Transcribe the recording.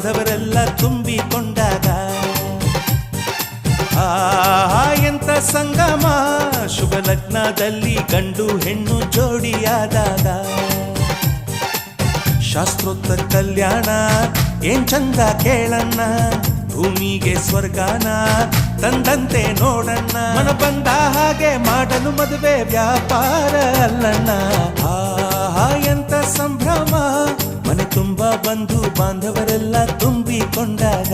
ಬಾಂಧವರೆಲ್ಲ ತುಂಬಿಕೊಂಡಾಗ ಎಂತ ಸಂಗಮ ಶುಭ ಲಗ್ನದಲ್ಲಿ ಗಂಡು ಹೆಣ್ಣು ಜೋಡಿಯಾದಾಗ ಶಾಸ್ತ್ರೋಕ್ತ ಕಲ್ಯಾಣ ಏನ್ ಚಂದ ಕೇಳಣ್ಣ ಭೂಮಿಗೆ ಸ್ವರ್ಗಾನ ತಂದಂತೆ ನೋಡಣ್ಣ ಮನ ಬಂದ ಹಾಗೆ ಮಾಡಲು ಮದುವೆ ವ್ಯಾಪಾರ ಅಲ್ಲಣ್ಣ ಎಂತ ಸಂಭ್ರಮ ಮನೆ ತುಂಬ ಬಂಧು ಬಾಂಧವರೆಲ್ಲ ತುಂಬಿಕೊಂಡಾಗ